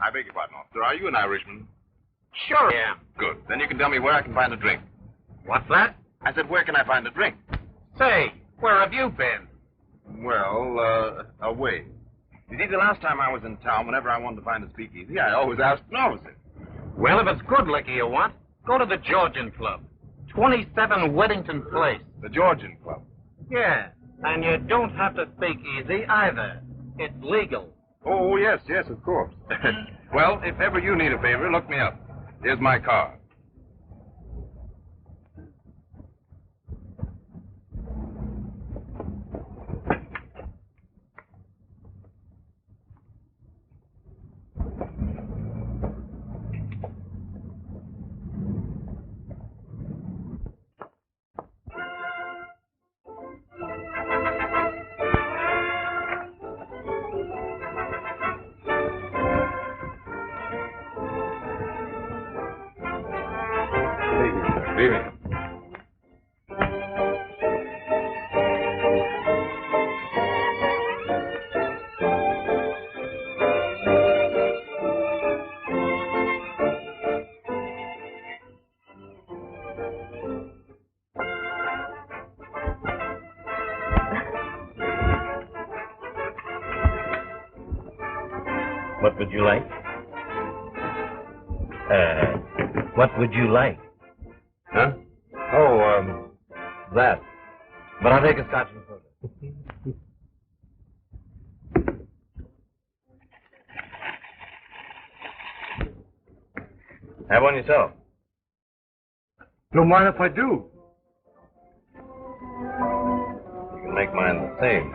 I beg your pardon, officer. Are you an Irishman? Sure I am. Good. Then you can tell me where I can find a drink. What's that? I said, where can I find a drink? Say, where have you been? Well, away. You see, the last time I was in town, whenever I wanted to find a speakeasy, I always asked an officer. Well, if it's good liquor you want, go to the Georgian Club. 27 Weddington Place. The Georgian Club. Yeah, and you don't have to speak easy either. It's legal. Oh, yes, of course. Well, if ever you need a favor, look me up. Here's my card. What would you like? What would you like? Huh? Oh, that. But I'll take a scotch and soda. Have one yourself. Don't mind if I do. You can make mine the same.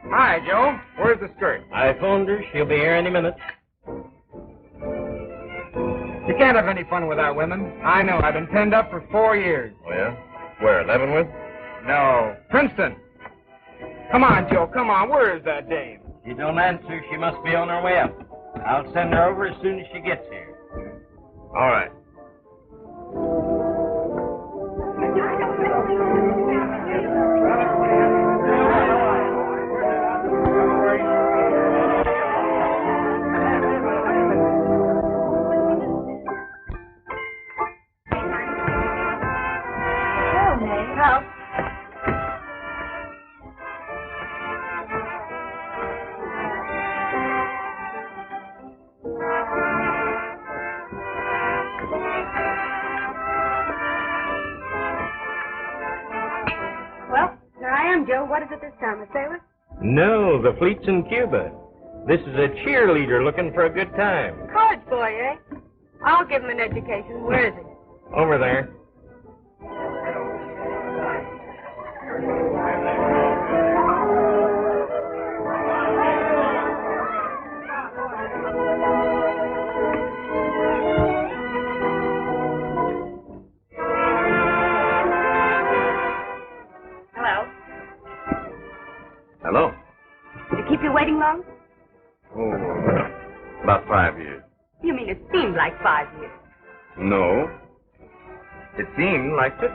Hi, Joe. Where's the skirt? I phoned her. She'll be here any minute. You can't have any fun without women. I know. I've been penned up for 4 years. Oh, yeah? Where, Leavenworth? No. Princeton. Come on, Joe. Come on. Where is that dame? She don't answer. She must be on her way up. I'll send her over as soon as she gets here. All right. Well, here I am, Joe. What is it this time, a sailor? No, the fleet's in Cuba. This is a cheerleader looking for a good time. College boy, eh? I'll give him an education. Where is he? Over there. Hello. Hello. Did it keep you waiting long? Oh, about 5 years. You mean it seemed like 5 years? No. It seemed like 50.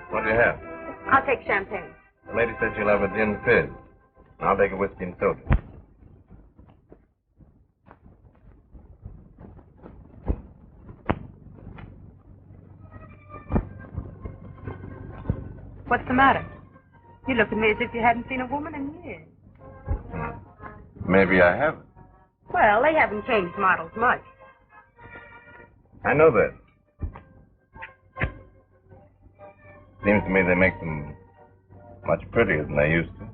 What do you have? I'll take champagne. The lady said she'll have a gin fizz. I'll take a whiskey and soda. What's the matter? You look at me as if you hadn't seen a woman in years. Maybe I haven't. Well, they haven't changed models much. I know that. Seems to me they make them much prettier than they used to.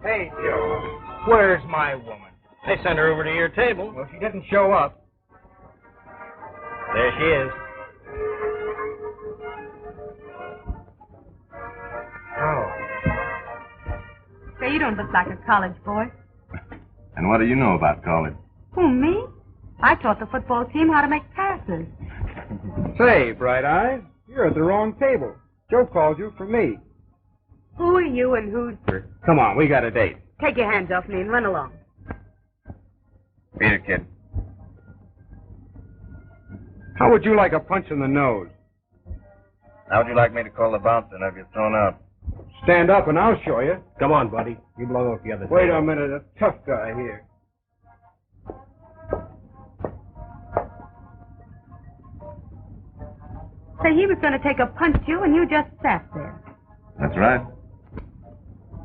Hey, Joe. Where's my woman? They sent her over to your table. Well, she didn't show up. There she is. you don't look like a college boy. And what do you know about college? Who, me? I taught the football team how to make passes. Say, Bright Eyes, you're at the wrong table. Joe called you for me. Who are you and who's... Come on, we got a date. Take your hands off me and run along. Beat it, kid. How would you like a punch in the nose? How would you like me to call the bouncer and have you thrown out? Stand up and I'll show you. Come on, buddy. You belong with the other Wait table. a minute, a tough guy here. Say, he was going to take a punch you and you just sat there. That's right.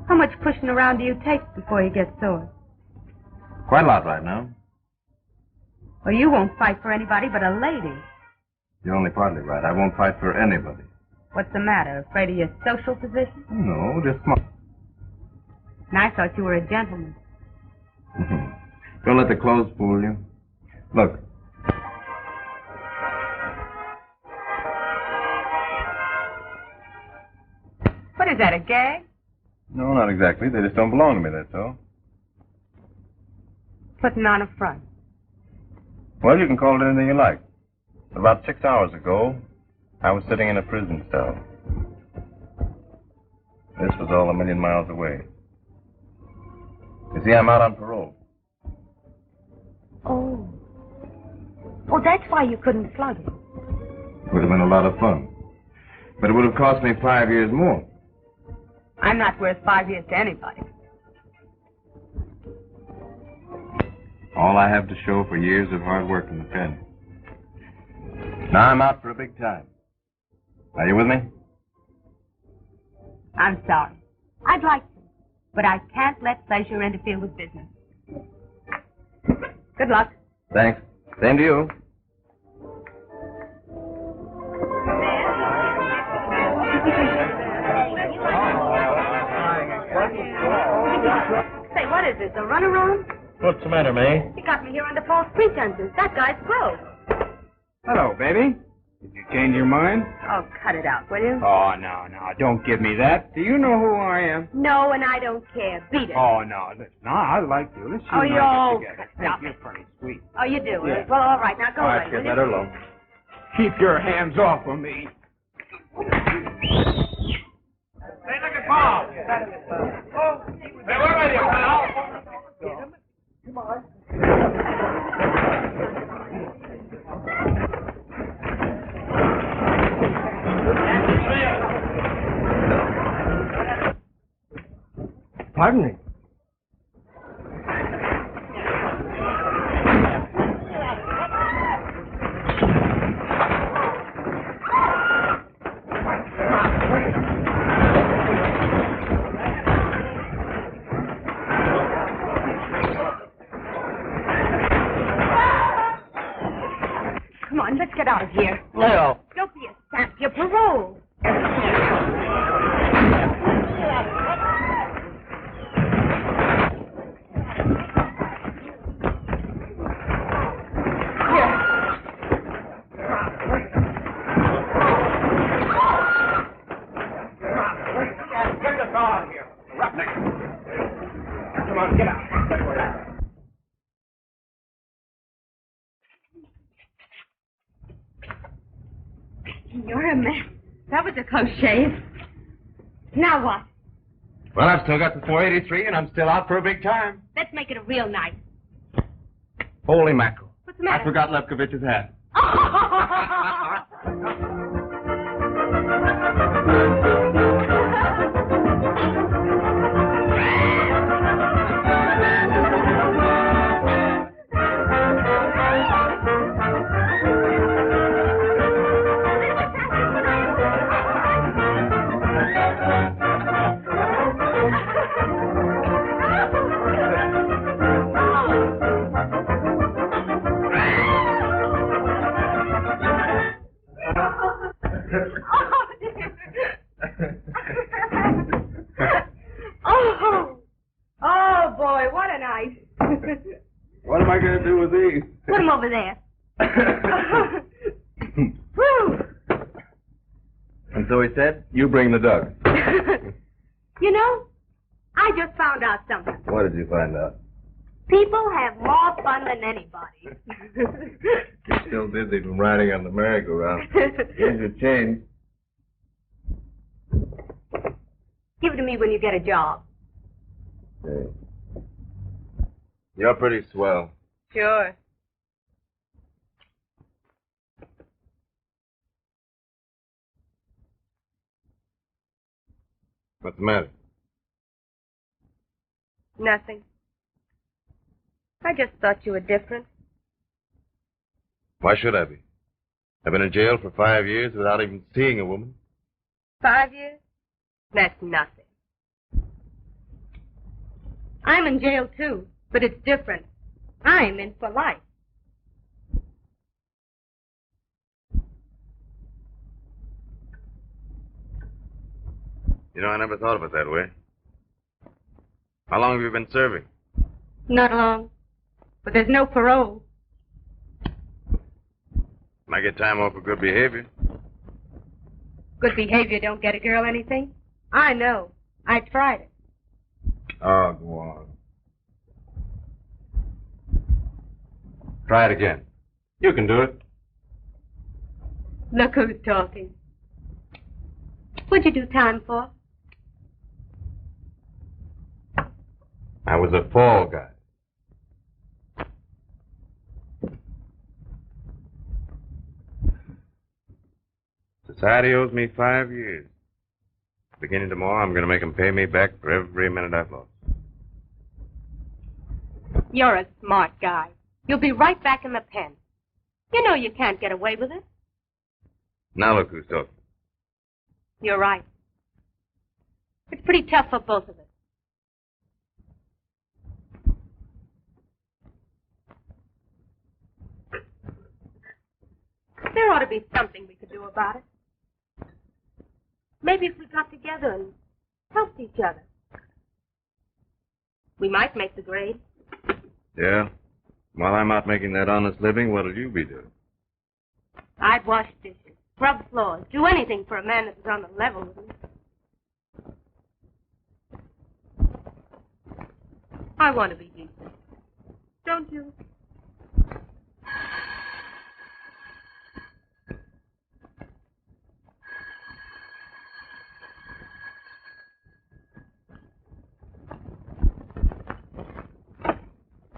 How much pushing around do you take before you get sore? Quite a lot right now. Well, you won't fight for anybody but a lady. You're only partly right. I won't fight for anybody. What's the matter? Afraid of your social position? No, just smart. And I thought you were a gentleman. Don't let the clothes fool you. Look. What is that, a gag? No, not exactly. They just don't belong to me, that's all. Putting on a front. Well, you can call it anything you like. About 6 hours ago, I was sitting in a prison cell. This was all a million miles away. You see, I'm out on parole. Oh. Oh, that's why you couldn't slug him. Would have been a lot of fun. But it would have cost me 5 years more. I'm not worth 5 years to anybody. All I have to show for years of hard work in the pen. Now I'm out for a big time. Are you with me? I'm sorry. I'd like to, but I can't let pleasure interfere with business. Good luck. Thanks. Same to you. Say, what is this, a runaround? What's the matter, May? You got me here under false pretenses. That guy's broke. Hello, baby. Did you change your mind? Oh, cut it out, will you? Oh, no, don't give me that. Do you know who I am? No, and I don't care. Beat it. Oh, no, listen. No, I like you. Let's Oh, you you and I all- get together. stop You're pretty sweet. Oh, you do? Yeah. Well, all right. Now go All away, right, will let you? her alone. Keep your hands off of me. Hey, look at Bob. Hey, where are you, pal? Pardon me. Come on, let's get out of here. Leo. Don't be a sap. You're paroled. Come on, get out. You're a mess. That was a close shave. Now what? Well, I've still got the 483, and I'm still out for a big time. Let's make it a real night. Holy mackerel. What's the matter? I forgot Lefkovich's hat. Oh, boy, what a night. What am I going to do with these? Put him over there. Whew. And so he said, you bring the dog. You know, I just found out something. What did you find out? People have more fun than anybody. You're still dizzy from riding on the merry-go-round. Here's your change. Give it to me when you get a job. Hey. You're pretty swell. Sure. What's the matter? Nothing. I just thought you were different. Why should I be? I've been in jail for 5 years without even seeing a woman. 5 years? That's nothing. I'm in jail, too, but it's different. I'm in for life. You know, I never thought of it that way. How long have you been serving? Not long. But there's no parole. I get time off for good behavior. Good behavior don't get a girl anything. I know. I tried it. Oh, go on. Try it again. You can do it. Look who's talking. What'd you do time for? I was a fall guy. Society owes me 5 years. Beginning tomorrow, I'm going to make them pay me back for every minute I've lost. You're a smart guy. You'll be right back in the pen. You know you can't get away with it. Now look who's talking. You're right. It's pretty tough for both of us. There ought to be something we could do about it. Maybe if we got together and helped each other. We might make the grade. Yeah? While I'm out making that honest living, what'll you be doing? I'd wash dishes, scrub floors, do anything for a man that was on the level with me. I want to be decent. Don't you?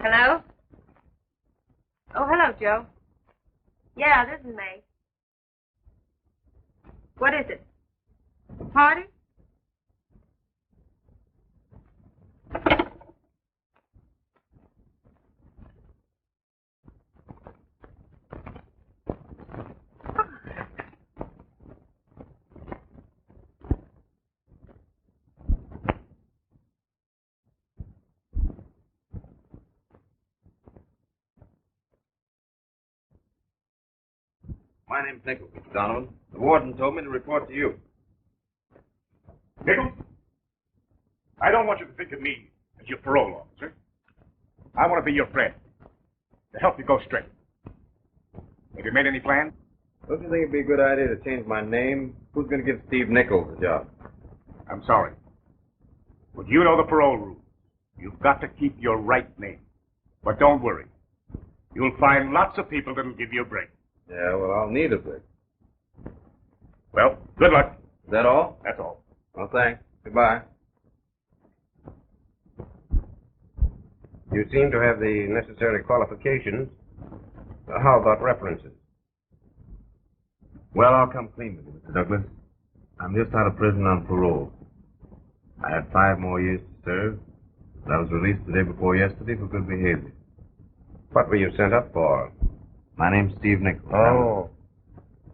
Hello? Oh, hello, Joe. Yeah, this is May. What is it? A party? My name's Nichols, Mr. Donovan. The warden told me to report to you. Nichols, I don't want you to think of me as your parole officer. I want to be your friend, to help you go straight. Have you made any plans? Don't you think it'd be a good idea to change my name? Who's going to give Steve Nichols a job? I'm sorry. But you know the parole rules. You've got to keep your right name. But don't worry. You'll find lots of people that'll give you a break. Yeah, well, I'll need a break. Well, good luck. Is that all? That's all. Well, thanks. Goodbye. You seem to have the necessary qualifications. How about references? Well, I'll come clean with you, Mr. Douglas. I'm just out of prison on parole. I had 5 more years to serve, but I was released the day before yesterday for good behavior. What were you sent up for? My name's Steve Nichols. Oh,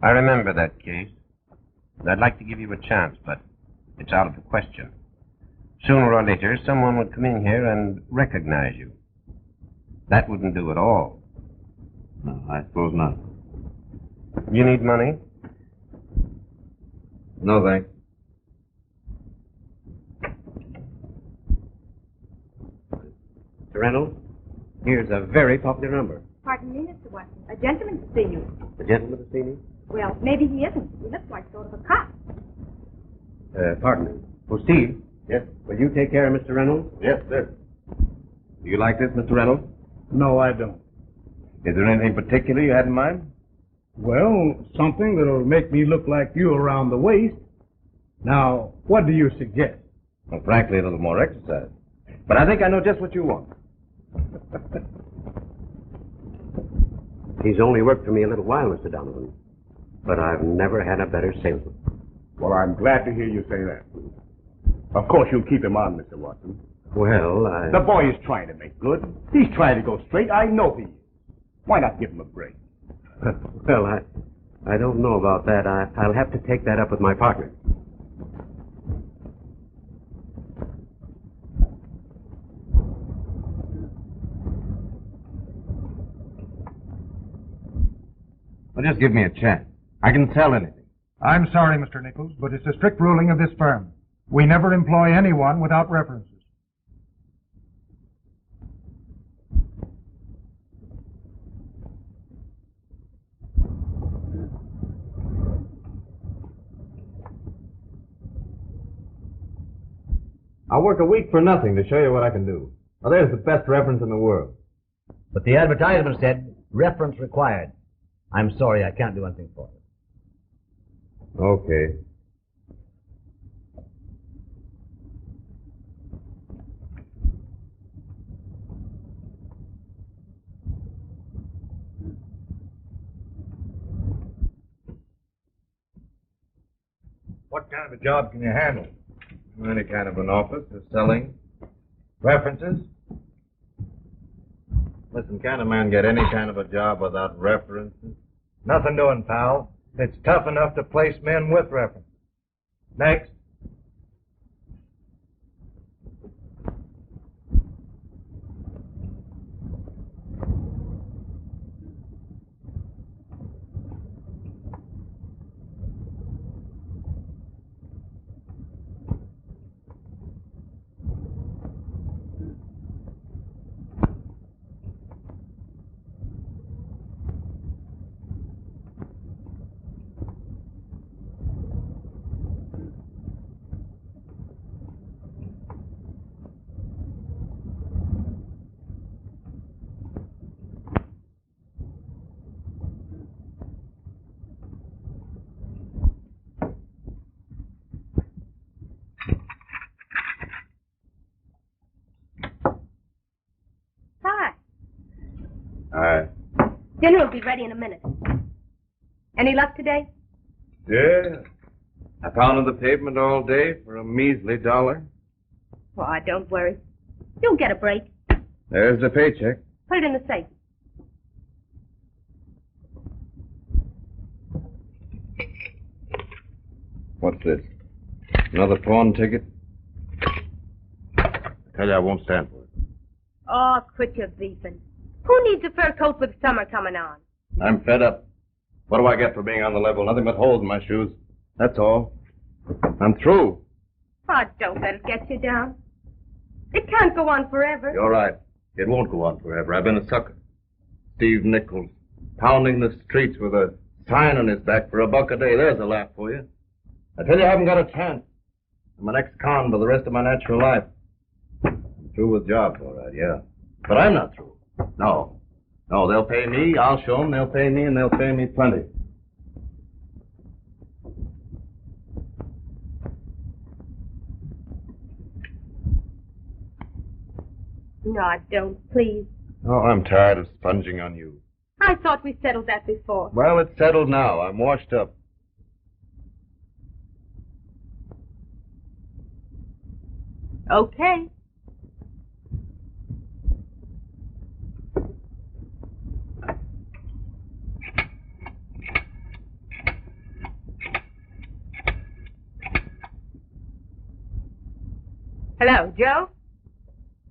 I remember that case. I'd like to give you a chance, but it's out of the question. Sooner or later, someone would come in here and recognize you. That wouldn't do at all. No, I suppose not. You need money? No, thanks. Mr. Reynolds, here's a very popular number. Pardon me, Mr. Watson. A gentleman to see you. The gentleman to see me? Well, maybe he isn't. He looks like sort of a cop. Pardon me. Oh, Steve? Yes? Will you take care of Mr. Reynolds? Yes, sir. Do you like this, Mr. Reynolds? No, I don't. Is there anything particular you had in mind? Well, something that'll make me look like you around the waist. Now, what do you suggest? Well, frankly, a little more exercise. But I think I know just what you want. He's only worked for me a little while, Mr. Donovan. But I've never had a better salesman. Well, I'm glad to hear you say that. Of course, you'll keep him on, Mr. Watson. Well, The boy is trying to make good. He's trying to go straight. I know he is. Why not give him a break? Well, I don't know about that. I'll have to take that up with my partner. Well, just give me a chance. I can sell anything. I'm sorry, Mr. Nichols, but it's a strict ruling of this firm. We never employ anyone without references. I'll work a week for nothing to show you what I can do. Well, there's the best reference in the world. But the advertisement said, reference required. I'm sorry, I can't do anything for you. Okay. What kind of a job can you handle? Any kind of an office or selling. References? Listen, can a man get any kind of a job without references? Nothing doing, pal. It's tough enough to place men with references. Next. Hi. Hi. Dinner will be ready in a minute. Any luck today? Yeah. I pounded the pavement all day for a measly $1. Why, don't worry. You'll get a break. There's the paycheck. Put it in the safe. What's this? Another pawn ticket? I tell you, I won't stand for it. Oh, quit your beefing. Who needs a fur coat with summer coming on? I'm fed up. What do I get for being on the level? Nothing but holes in my shoes. That's all. I'm through. Oh, don't let it get you down. It can't go on forever. You're right. It won't go on forever. I've been a sucker. Steve Nichols, pounding the streets with a sign on his back for $1 a day. There's a laugh for you. I tell you, I haven't got a chance. I'm an ex-con for the rest of my natural life. I'm through with jobs, all right, yeah. But I'm not through. No. No, they'll pay me. I'll show them. They'll pay me, and they'll pay me plenty. No, don't, please. Oh, I'm tired of sponging on you. I thought we settled that before. Well, it's settled now. I'm washed up. Okay. Hello, Joe?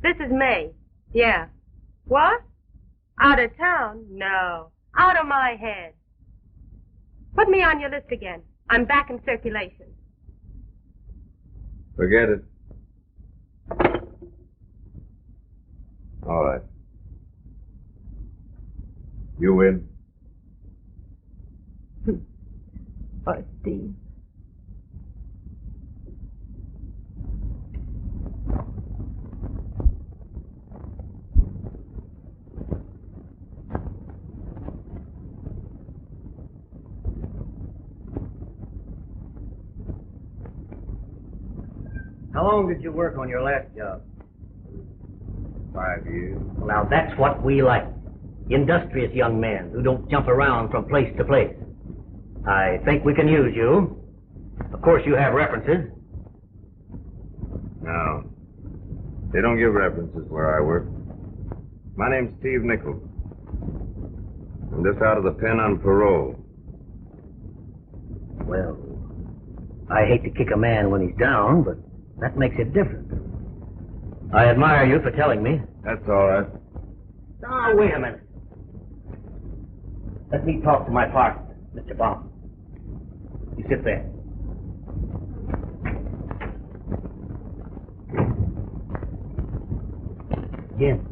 This is May. Yeah. What? Out of town? No. Out of my head. Put me on your list again. I'm back in circulation. Forget it. All right. You win. Oh, Steve. How long did you work on your last job? 5 years. Well, now that's what we like. Industrious young men who don't jump around from place to place. I think we can use you. Of course, you have references. No. They don't give references where I work. My name's Steve Nichols. I'm just out of the pen on parole. Well, I hate to kick a man when he's down, but that makes it different. I admire you for telling me. That's all right. Now, wait a minute. Let me talk to my partner, Mr. Baum. You sit there. Jim,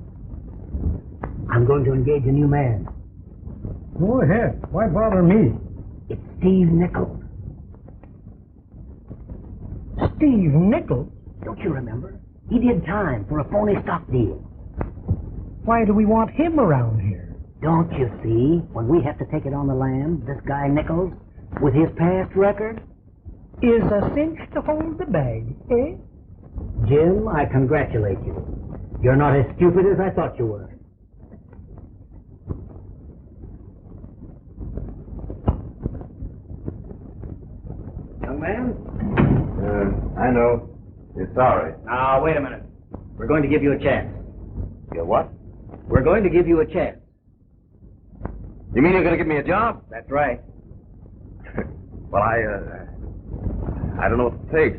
I'm going to engage a new man. Go ahead. Why bother me? It's Steve Nichols. Steve Nichols? Don't you remember? He did time for a phony stock deal. Why do we want him around here? Don't you see? When we have to take it on the lam, this guy Nichols, with his past record, Is a cinch to hold the bag, eh? Jim, I congratulate you. You're not as stupid as I thought you were. Young man? I know. You're sorry. Now, wait a minute. We're going to give you a chance. You what? We're going to give you a chance. You mean you're going to give me a job? That's right. Well, I don't know what it takes.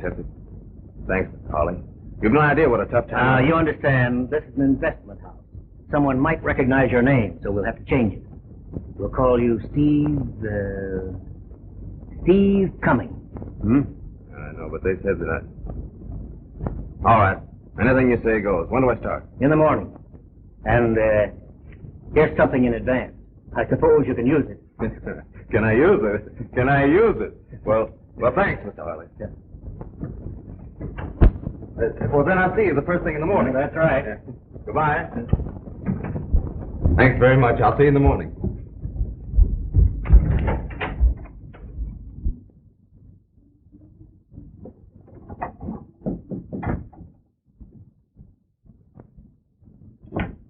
Thanks, Holly. You've no idea what a tough Now, time. you understand, this is an investment house. Someone might recognize your name, so we'll have to change it. We'll call you Steve Cumming. I know, but they said that All right. Anything you say goes. When do I start? In the morning. And, here's something in advance. I suppose you can use it. Can I use it? Can I use it? Well, thanks, Mr. Harley. Yeah. Well, then I'll see you the first thing in the morning. That's right. Yeah. Goodbye. Thanks very much. I'll see you in the morning.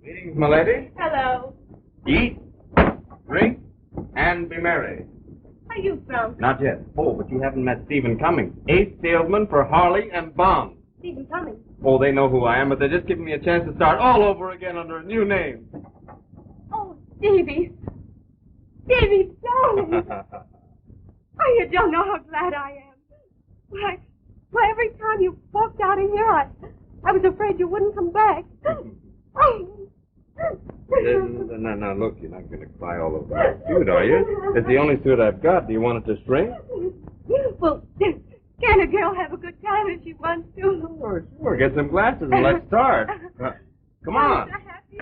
Greetings, my lady. Hello. Eat, drink, and be merry. Are you from? Not yet. Oh, but you haven't met Stephen Cummings, ace salesman for Harley and Bond. Stephen Cummings. Oh, they know who I am, but they're just giving me a chance to start all over again under a new name. Oh, Stevie. Stevie, darling. Oh, you don't know how glad I am. Why, every time you walked out of here, I was afraid you wouldn't come back. Oh. No, look, you're not going to cry all over my suit, are you? It's the only suit I've got. Do you want it to shrink? Well, can a girl have a good time if she wants to? Sure. Get some glasses and let's start. Come on. I'm so happy.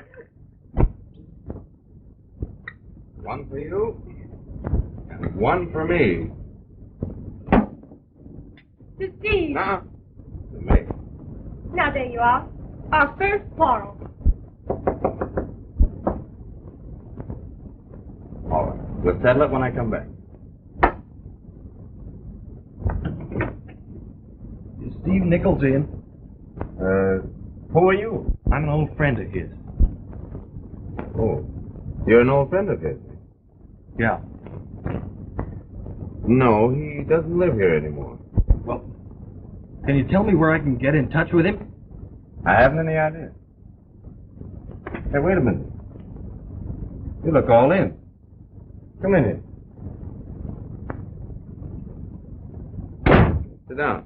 One for you, and one for me. To Steve. Now, to me. Now, there you are. Our first quarrel. All right. We'll settle it when I come back. Is Steve Nichols in? Who are you? I'm an old friend of his. Oh, you're an old friend of his? Yeah. No, he doesn't live here anymore. Well, can you tell me where I can get in touch with him? I haven't any idea. Hey, wait a minute. You look all in. Come in here. Sit down.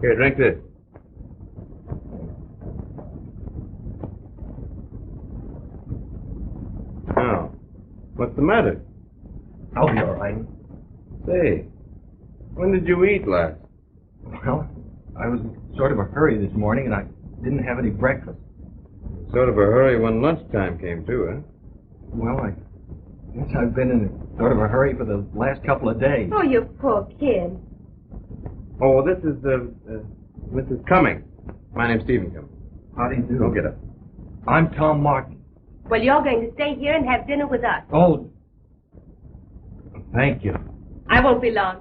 Here, drink this. Now, what's the matter? I'll be all right. Say, when did you eat last? Well, I was in sort of a hurry this morning, and I didn't have any breakfast. Sort of a hurry when lunchtime came too, huh? Well, I guess I've been in sort of a hurry for the last couple of days. Oh, you poor kid. Oh, this is Mrs. Cummings. My name's Stephen Cummings. How do you do? Go get up. I'm Tom Martin. Well, you're going to stay here and have dinner with us. Oh, thank you. I won't be long.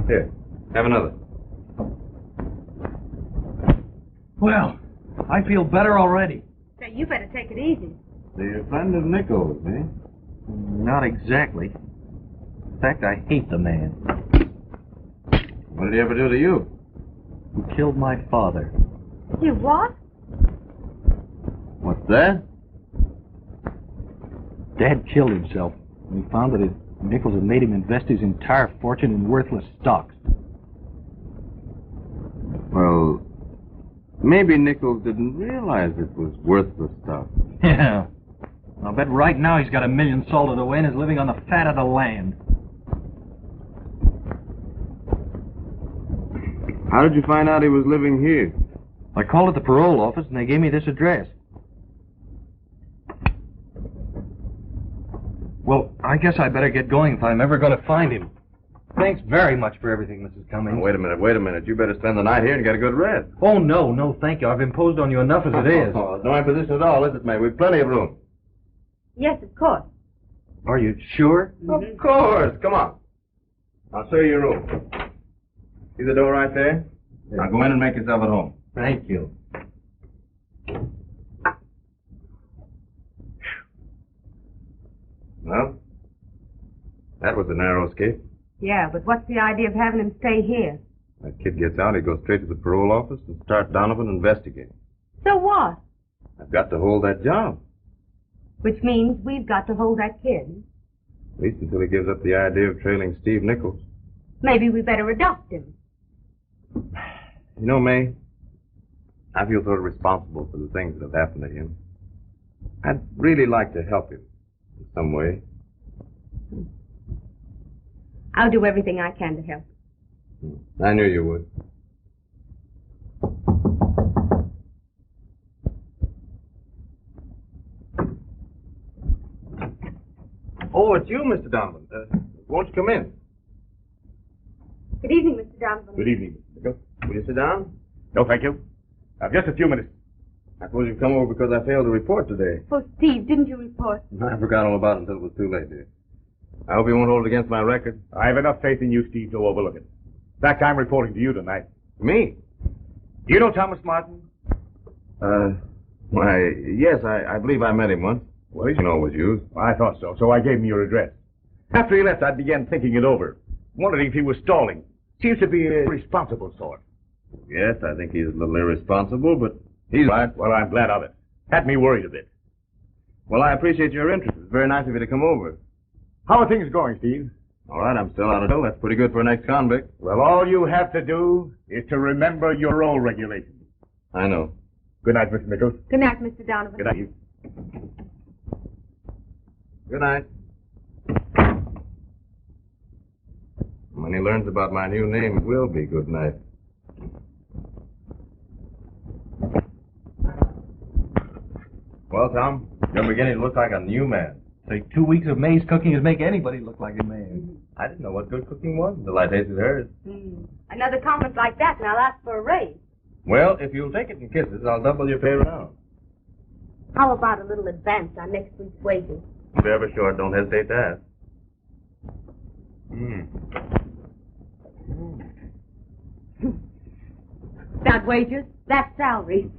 Here, Have another. Well, I feel better already. Say, you better take it easy. So you're a friend of Nichols, eh? Not exactly. In fact, I hate the man What did he ever do to you? who killed my father. You what? What's that? Dad killed himself when he found that Nichols had made him invest his entire fortune in worthless stocks. Well, maybe Nichols didn't realize it was worthless stuff. Yeah. I'll bet right now he's got $1 million salted away and is living on the fat of the land. How did you find out he was living here? I called at the parole office and they gave me this address. Well, I guess I better get going if I'm ever going to find him. Thanks very much for everything, Mrs. Cummings. Now, wait a minute. You better spend the night here and get a good rest. Oh, no, thank you. I've imposed on you enough as it is. Oh, it's no imposition at all, is it, May? We've plenty of room. Yes, of course. Are you sure? Of course. Come on. I'll show you your room. See the door right there? Now go in and make yourself at home. Thank you. Well, that was a narrow escape. Yeah, but what's the idea of having him stay here? That kid gets out, he goes straight to the parole office and start Donovan investigating. So what? I've got to hold that job. Which means we've got to hold that kid. At least until he gives up the idea of trailing Steve Nichols. Maybe we better adopt him. You know, May, I feel sort of responsible for the things that have happened to him. I'd really like to help him in some way. I'll do everything I can to help. I knew you would. Oh, it's you, Mr. Donovan. Won't you come in? Good evening, Mr. Donovan. Good evening, Mr. Nichols. Will you sit down? No, thank you. I've just a few minutes. I suppose you've come over because I failed to report today. Oh, Steve, didn't you report? I forgot all about it until it was too late, dear. I hope you won't hold it against my record. I have enough faith in you, Steve, to overlook it. In fact, I'm reporting to you tonight. Me? Do you know Thomas Martin? Why, yes, I believe I met him once. Well, he's... You know, was used. I thought so, so I gave him your address. After he left, I began thinking it over, wondering if he was stalling. Seems to be a responsible sort. Yes, I think he's a little irresponsible, but he's right. Well, I'm glad of it. Had me worried a bit. Well, I appreciate your interest. It's very nice of you to come over. How are things going, Steve? All right, I'm still out of jail. That's pretty good for an ex-convict. Well, all you have to do is to remember your role regulations. I know. Good night, Mr. Nichols. Good night, Mr. Donovan. Good night. Good night. When he learns about my new name, it will be good night. Well, Tom, you're beginning to look like a new man. Say, 2 weeks of May's cooking would make anybody look like a man. I didn't know what good cooking was until I tasted hers. Another compliment like that, and I'll ask for a raise. Well, if you'll take it in kisses, I'll double your pay round. How about a little advance on next week's wages? If you're ever short, don't hesitate to ask. Not wages, that's salary.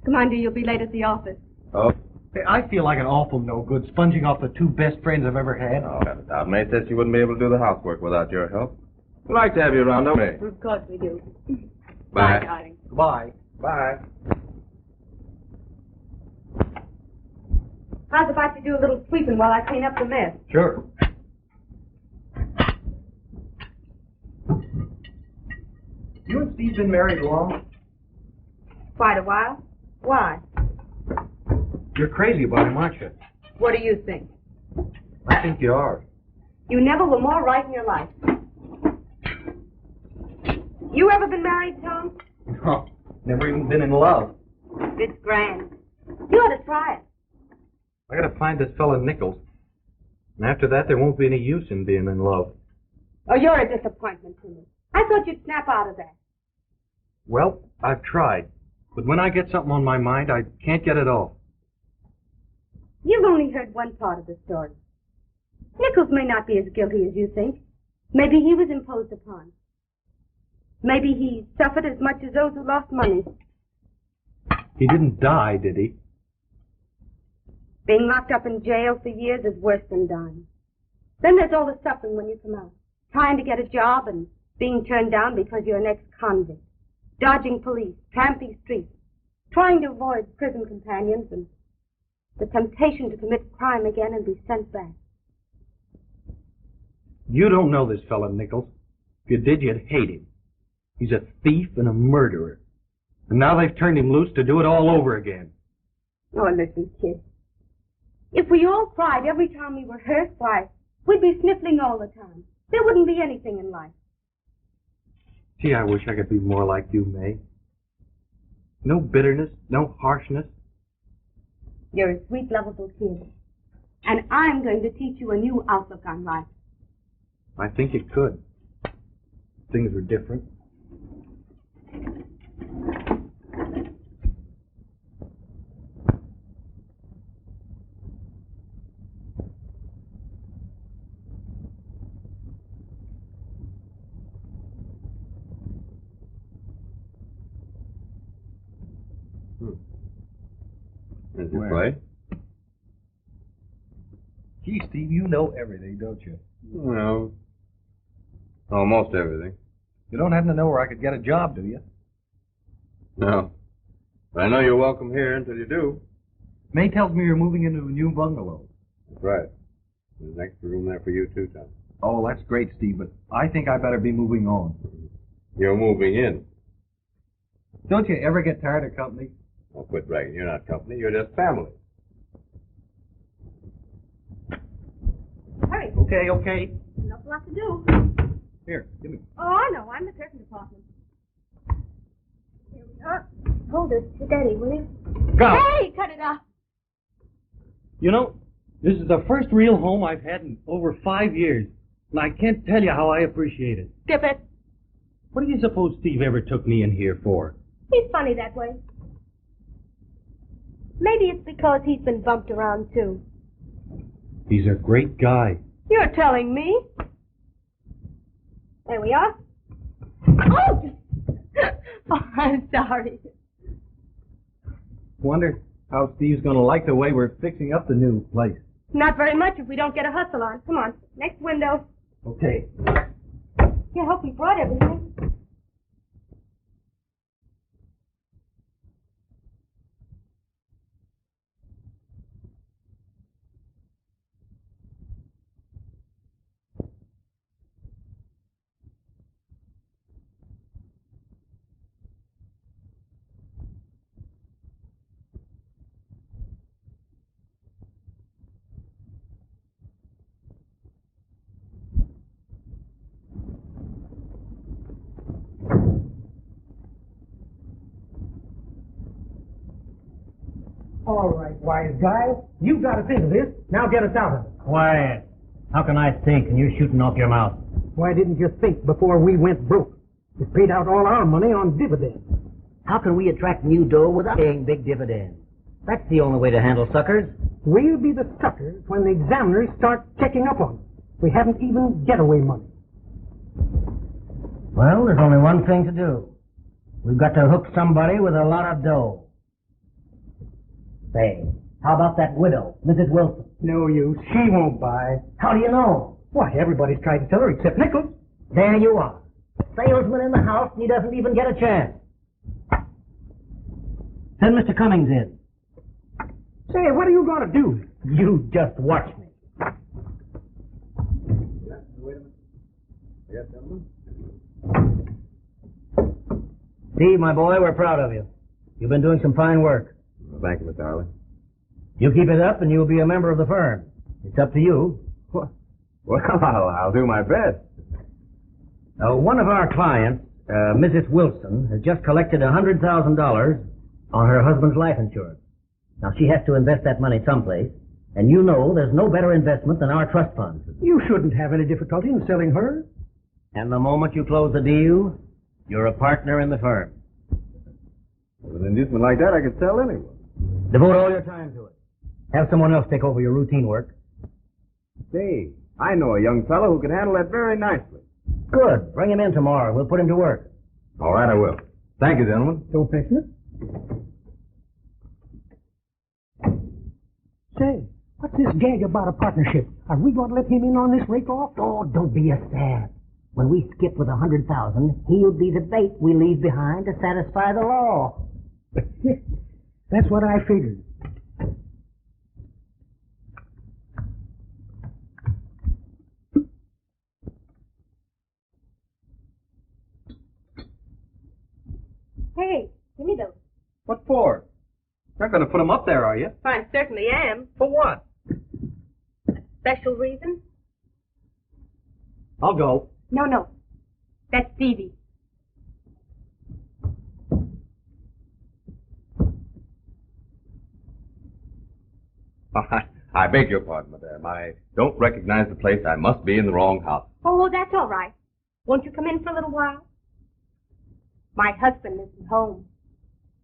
Come on, dear, you'll be late at the office. Oh. Hey, I feel like an awful no-good sponging off the 2 best friends I've ever had. Oh, got it out. May said she wouldn't be able to do the housework without your help. We'd like to have you around, don't we? Of course we do. Bye. Bye, darling. Goodbye. Bye. How's about you do a little sweeping while I clean up the mess? Sure. You and Steve been married long? Quite a while. Why? You're crazy about him, aren't you? What do you think? I think you are. You never were more right in your life. You ever been married, Tom? No, never even been in love. It's grand. You ought to try it. I gotta find this fella Nichols. And after that, there won't be any use in being in love. Oh, you're a disappointment to me. I thought you'd snap out of that. Well, I've tried. But when I get something on my mind, I can't get it off. You've only heard one part of the story. Nichols may not be as guilty as you think. Maybe he was imposed upon. Maybe he suffered as much as those who lost money. He didn't die, did he? Being locked up in jail for years is worse than dying. Then there's all the suffering when you come out. Trying to get a job and being turned down because you're an ex-convict. Dodging police, tramping streets, trying to avoid prison companions, and the temptation to commit crime again and be sent back. You don't know this fellow, Nichols. If you did, you'd hate him. He's a thief and a murderer. And now they've turned him loose to do it all over again. Oh, listen, kid. If we all cried every time we were hurt, why, we'd be sniffling all the time. There wouldn't be anything in life. Gee, I wish I could be more like you, May. No bitterness, no harshness. You're a sweet, lovable kid. And I'm going to teach you a new outlook on life. I think it could. Things were different. Did you play? Gee, Steve, you know everything, don't you? Well, almost everything. You don't happen to know where I could get a job, do you? No. But I know you're welcome here until you do. May tells me you're moving into a new bungalow. That's right. There's an extra room there for you, too, Tom. Oh, that's great, Steve, but I think I better be moving on. You're moving in. Don't you ever get tired of company? Don't quit bragging. You're not company. You're just family. Hurry. Okay. An awful lot to do. Here, give me. Oh, no, I'm the curtain department. Here we are. Hold it steady, will you? Go! Hey, cut it off. You know, this is the first real home I've had in over 5 years, and I can't tell you how I appreciate it. Skip it. What do you suppose Steve ever took me in here for? He's funny that way. Maybe it's because he's been bumped around, too. He's a great guy. You're telling me. There we are. Oh! Oh, I'm sorry. Wonder how Steve's going to like the way we're fixing up the new place. Not very much if we don't get a hustle on. Come on, next window. Okay. Yeah, I hope we brought everything. All right, wise guy. You've got to think of this. Now get us out of it. Quiet. How can I think and you're shooting off your mouth? Why didn't you think before we went broke? You paid out all our money on dividends. How can we attract new dough without paying big dividends? That's the only way to handle suckers. We'll be the suckers when the examiners start checking up on us. We haven't even getaway money. Well, there's only one thing to do. We've got to hook somebody with a lot of dough. Say, how about that widow, Mrs. Wilson? No use. She won't buy. How do you know? Why, everybody's tried to sell her except Nichols. There you are. Salesman in the house, and he doesn't even get a chance. Send Mr. Cummings in. Say, what are you going to do? You just watch me. Steve, my boy, we're proud of you. You've been doing some fine work. Thank you, Mr. Harley. You keep it up and you'll be a member of the firm. It's up to you. Well, I'll do my best. One of our clients, Mrs. Wilson, has just collected $100,000 on her husband's life insurance. Now, she has to invest that money someplace, and you know there's no better investment than our trust funds. You shouldn't have any difficulty in selling her. And the moment you close the deal, you're a partner in the firm. With an inducement like that, I could sell anyone. Devote all your time to it. Have someone else take over your routine work. Say, I know a young fellow who can handle that very nicely. Good. Bring him in tomorrow. We'll put him to work. All right, I will. Thank you, gentlemen. Don't fix it. Say, what's this gag about a partnership? Are we going to let him in on this rake-off? Oh, don't be a sad. When we skip with 100,000, he'll be the bait we leave behind to satisfy the law. That's what I figured. Hey, give me those. What for? You're not going to put them up there, are you? I certainly am. For what? Special reason? I'll go. No. That's Stevie. I beg your pardon, madame. I don't recognize the place. I must be in the wrong house. Oh, that's all right. Won't you come in for a little while? My husband isn't home.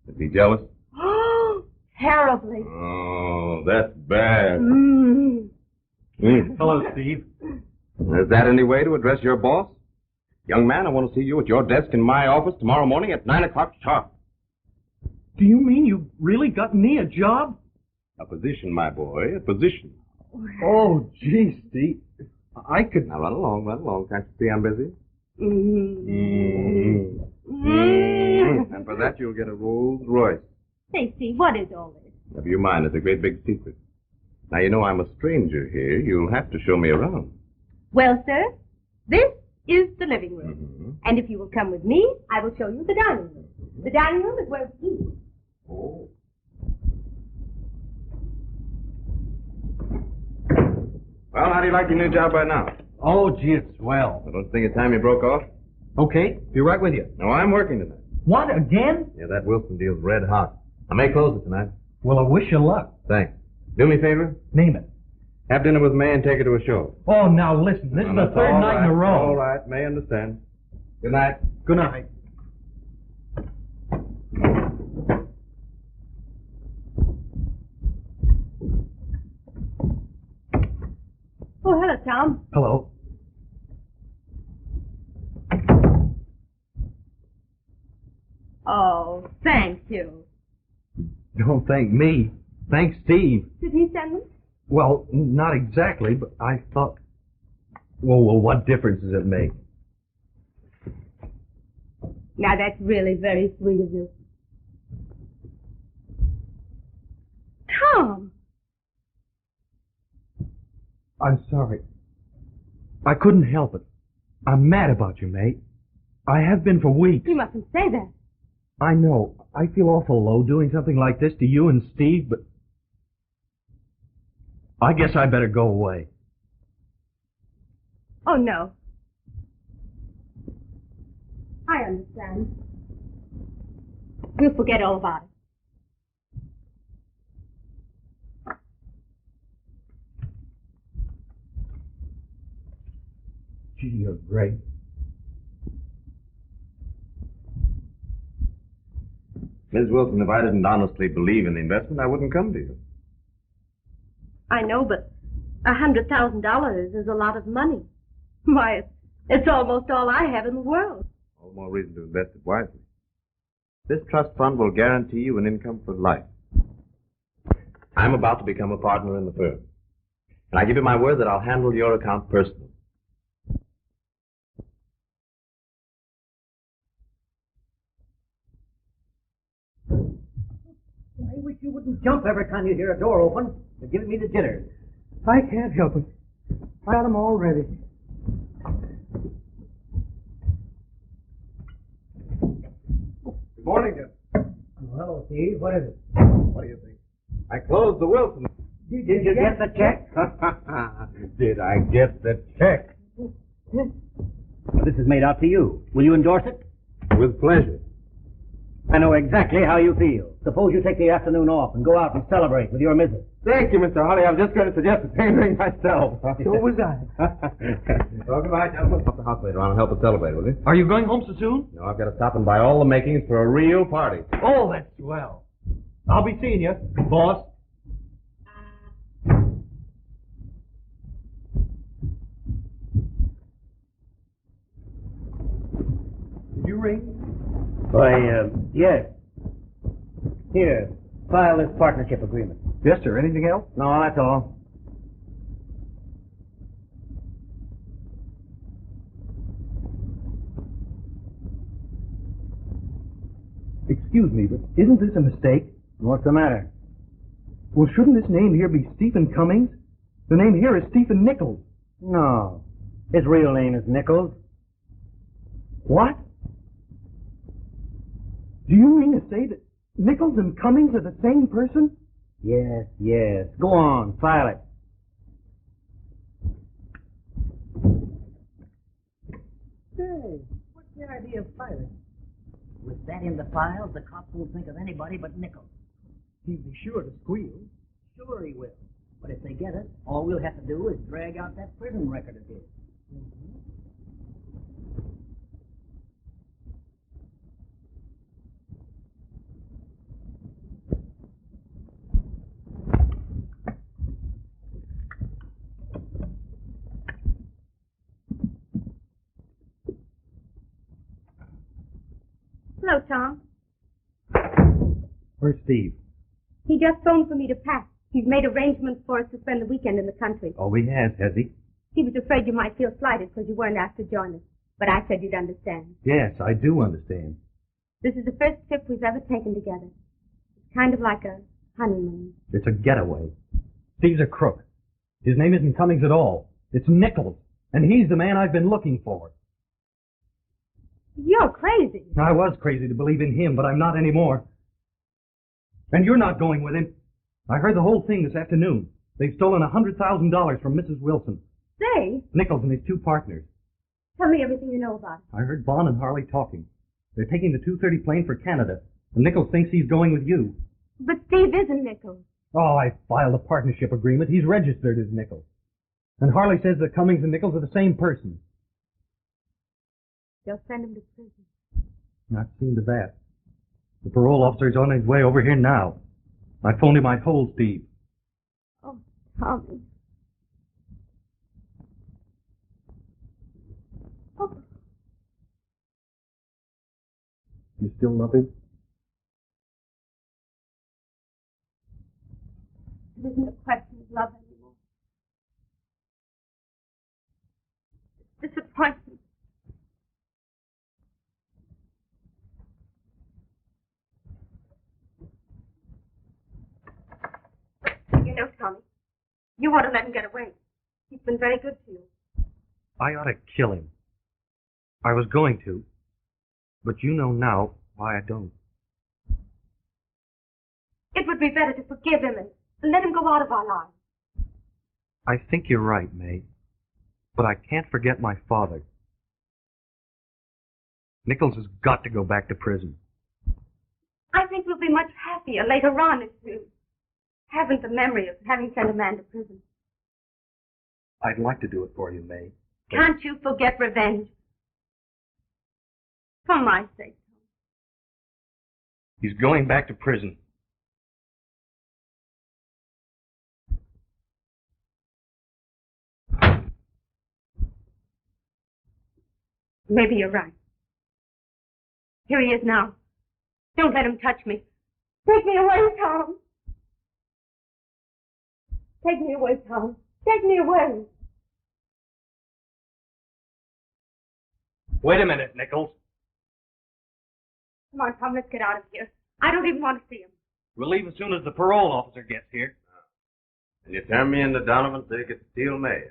Is he jealous? Oh, terribly. Oh, that's bad. Hello, Steve. Is that any way to address your boss? Young man, I want to see you at your desk in my office tomorrow morning at 9 o'clock sharp. Do you mean you really got me a job? A position, my boy, a position. Oh, gee, Steve. I could... Now run along. Can't you see I'm busy? And for that you'll get a Rolls Royce. Say, Steve, what is all this? Never you mind, it's a great big secret. Now, you know I'm a stranger here. You'll have to show me around. Well, sir, this is the living room. And if you will come with me, I will show you the dining room. The dining room is where we eat. Oh. Well, how do you like your new job right now? Oh, gee, it's swell. I don't think it's time you broke off. Okay, be right with you. No, I'm working tonight. What, again? Yeah, that Wilson deal's red hot. I may close it tonight. Well, I wish you luck. Thanks. Do me a favor. Name it. Have dinner with May and take her to a show. Oh, now listen, this is the third night in a row. All right, May understand. Good night. Good night. Oh, hello, Tom. Hello. Oh, thank you. Don't thank me. Thank Steve. Did he send them? Well, not exactly, but I thought... Well, what difference does it make? Now, that's really very sweet of you. Tom! I'm sorry. I couldn't help it. I'm mad about you, mate. I have been for weeks. You mustn't say that. I know. I feel awful low doing something like this to you and Steve, but... I guess I better go away. Oh, no. I understand. We'll forget all about it. Gee, you're great. Ms. Wilson, if I didn't honestly believe in the investment, I wouldn't come to you. I know, but $100,000 is a lot of money. Why, it's almost all I have in the world. All the more reason to invest it wisely. This trust fund will guarantee you an income for life. I'm about to become a partner in the firm. And I give you my word that I'll handle your account personally. I wish you wouldn't jump every time you hear a door open. You're giving me the jitters. I can't help it. I got them all ready. Good morning, Jim. Oh, hello, Steve. What is it? What do you think? I closed the Wilson. Did you get the check? Did I get the check? This is made out to you. Will you endorse it? With pleasure. I know exactly how you feel. Suppose you take the afternoon off and go out and celebrate with your missus. Thank you, Mr. Holly. I was just going to suggest the same thing myself. So was I. Well, goodbye, gentlemen. Pop the house later on and help us celebrate, will you? Are you going home so soon? No, I've got to stop and buy all the makings for a real party. Oh, that's swell. I'll be seeing you, boss. Did you ring? Why, yes. Here, file this partnership agreement. Yes, sir. Anything else? No, that's all. Excuse me, but isn't this a mistake? What's the matter? Well, shouldn't this name here be Stephen Cummings? The name here is Stephen Nichols. No. His real name is Nichols. What? Do you mean to say that Nichols and Cummings are the same person? Yes, yes. Go on, file it. Say, what's the idea of filing? With that in the files, the cops won't think of anybody but Nichols. He'd be sure to squeal. Sure he will. But if they get it, all we'll have to do is drag out that prison record of his. Hello, Tom. Where's Steve? He just phoned for me to pack. He's made arrangements for us to spend the weekend in the country. Oh, he has he? He was afraid you might feel slighted because you weren't asked to join us. But I said you'd understand. Yes, I do understand. This is the first trip we've ever taken together. It's kind of like a honeymoon. It's a getaway. Steve's a crook. His name isn't Cummings at all. It's Nichols. And he's the man I've been looking for. You're crazy. I was crazy to believe in him, but I'm not anymore. And you're not going with him. I heard the whole thing this afternoon. They've stolen $100,000 from Mrs. Wilson. Say, Nichols and his two partners. tell me everything you know about it. I heard Vaughn and Harley talking. They're taking the 2:30 plane for Canada, and Nichols thinks he's going with you. But Steve isn't Nichols. Oh, I filed a partnership agreement. He's registered as Nichols. And Harley says that Cummings and Nichols are the same person. They'll send him to prison. Not seen to that. The parole officer's on his way over here now. I phoned him I told Steve. Oh, Tommy. Oh, You still love him? there isn't a question of love anymore. It's disappointment. You know, Tommy, you ought to let him get away. He's been very good to you. I ought to kill him. I was going to. But you know now why I don't. It would be better to forgive him and let him go out of our lives. I think you're right, May. But I can't forget my father. Nichols has got to go back to prison. I think we'll be much happier later on if we haven't the memory of having sent a man to prison. I'd like to do it for you, May. Can't you forget revenge? For my sake. He's going back to prison. Maybe you're right. Here he is now. Don't let him touch me. Take me away, Tom. Take me away, Tom. Take me away. Wait a minute, Nichols. Come on, Tom, let's get out of here. I don't even want to see him. We'll leave as soon as the parole officer gets here. And you turn me into Donovan so you could steal May.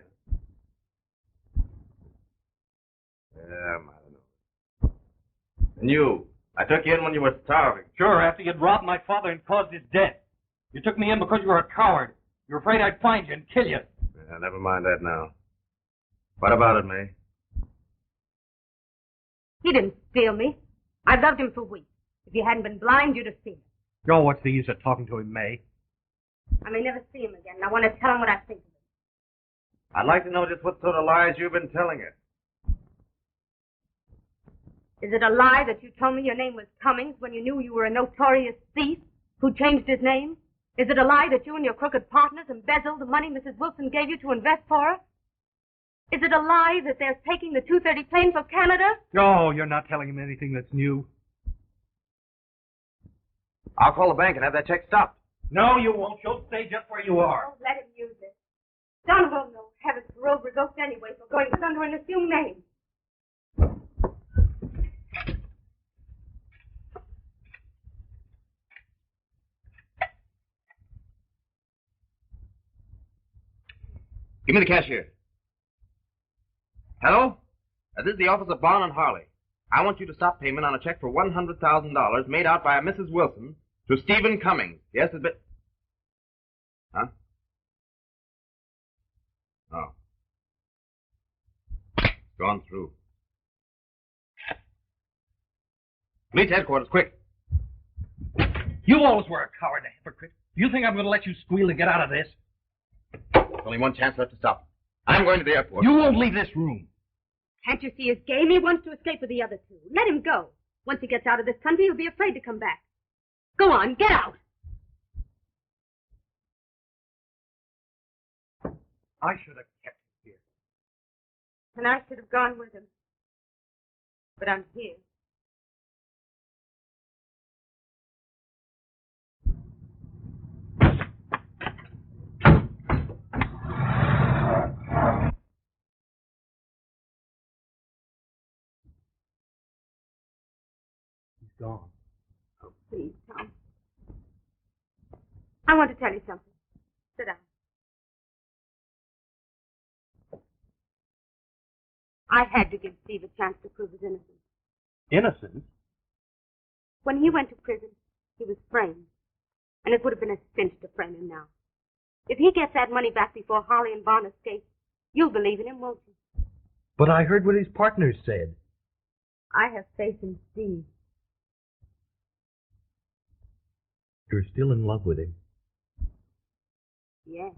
I don't know. And you, I took you in when you were starving. Sure, after you'd robbed my father and caused his death. You took me in because you were a coward. You were afraid I'd find you and kill you. Yeah, never mind that now. What about it, May? He didn't steal me. I've loved him for weeks. If you hadn't been blind, you'd have seen it. Oh, what's the use of talking to him, May? I may never see him again, and I want to tell him what I think of him. I'd like to know just what sort of lies you've been telling her. Is it a lie that you told me your name was Cummings when you knew you were a notorious thief who changed his name? Is it a lie that you and your crooked partners embezzled the money Mrs. Wilson gave you to invest for her? Is it a lie that they're taking the 2:30 plane for Canada? Oh, you're not telling him anything that's new. I'll call the bank and have that check stopped. No, you won't. You'll stay just where you are. Don't let him use it. Don will know. Have his parole revoked anyway for going under an assumed name. Give me the cashier. Hello? This is the office of Bond and Harley. I want you to stop payment on a check for $100,000 made out by a Mrs. Wilson to Stephen Cummings. Yes, it's been... Huh? Oh. Gone through. Police headquarters, quick. You always were a coward and a hypocrite. Do you think I'm going to let you squeal to get out of this? There's only one chance left to stop. I'm going to the airport. You won't leave this room. Can't you see his game? He wants to escape with the other two. Let him go. Once he gets out of this country, he'll be afraid to come back. Go on, get out. I should have kept him here. And I should have gone with him. But I'm here. Gone. Oh, please, Tom. I want to tell you something. Sit down. I had to give Steve a chance to prove his innocence. Innocent? When he went to prison, he was framed. And it would have been a cinch to frame him now. If he gets that money back before Harley and Bond escape, you'll believe in him, won't you? But I heard what his partners said. I have faith in Steve. You're still in love with him. Yes.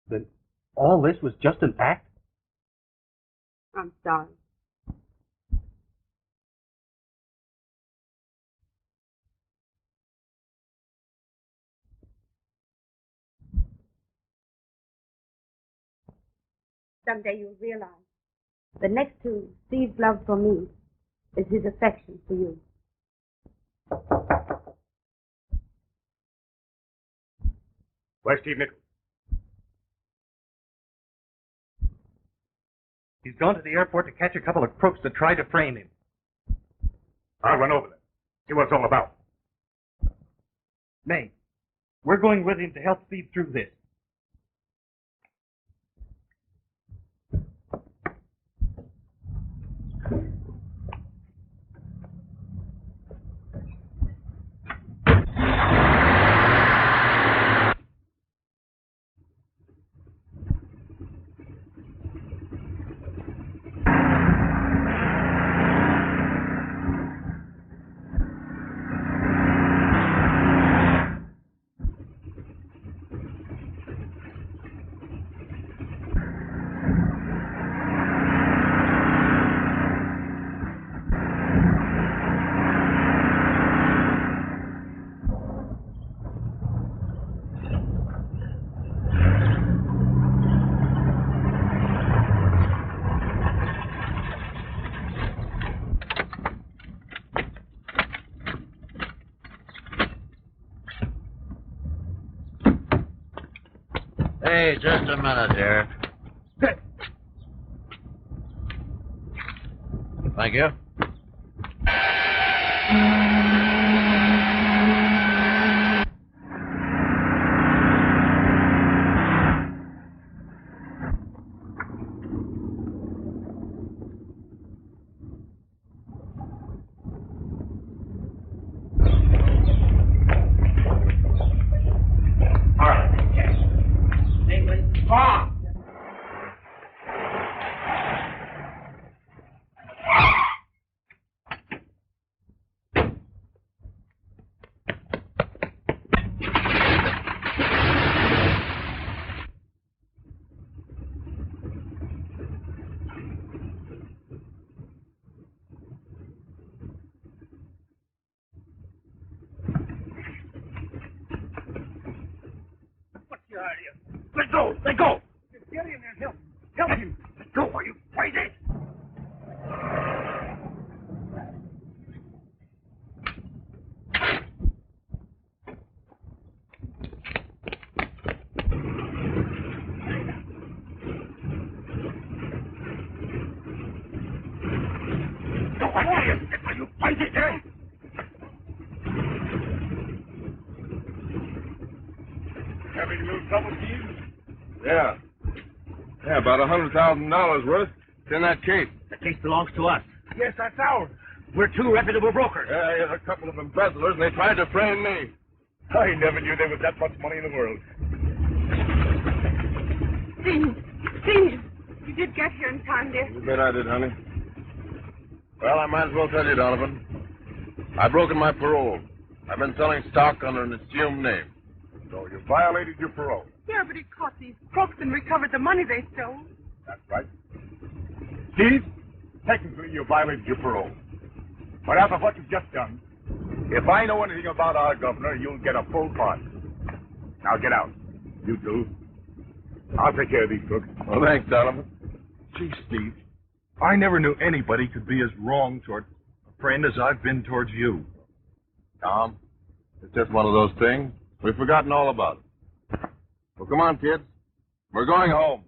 Then all this was just an act? I'm sorry. Someday you'll realize that next to Steve's love for me is his affection for you. Where's Steve Nichols? He's gone to the airport to catch a couple of crooks that tried to frame him. I'll run over there. See what it's all about. May, we're going with him to help Steve through this. Hey, just a minute here. Thank you. about $100,000 worth. It's in that case. The case belongs to us. Yes, that's ours. We're two reputable brokers. Yeah, there's a couple of embezzlers, and they tried to frame me. I never knew there was that much money in the world. Steve, you did get here in time, dear. You bet I did, honey. Well, I might as well tell you, Donovan. I've broken my parole. I've been selling stock under an assumed name. So you violated your parole. Yeah, but he caught these crooks and recovered the money they stole. That's right. Steve, technically you violated your parole. But after what you've just done, if I know anything about our governor, you'll get a full pardon. Now get out. You two. I'll take care of these crooks. Well, thanks, Donovan. Gee, Steve, I never knew anybody could be as wrong toward a friend as I've been towards you. Tom, it's just one of those things. We've forgotten all about it. Well, come on, kids. We're going home.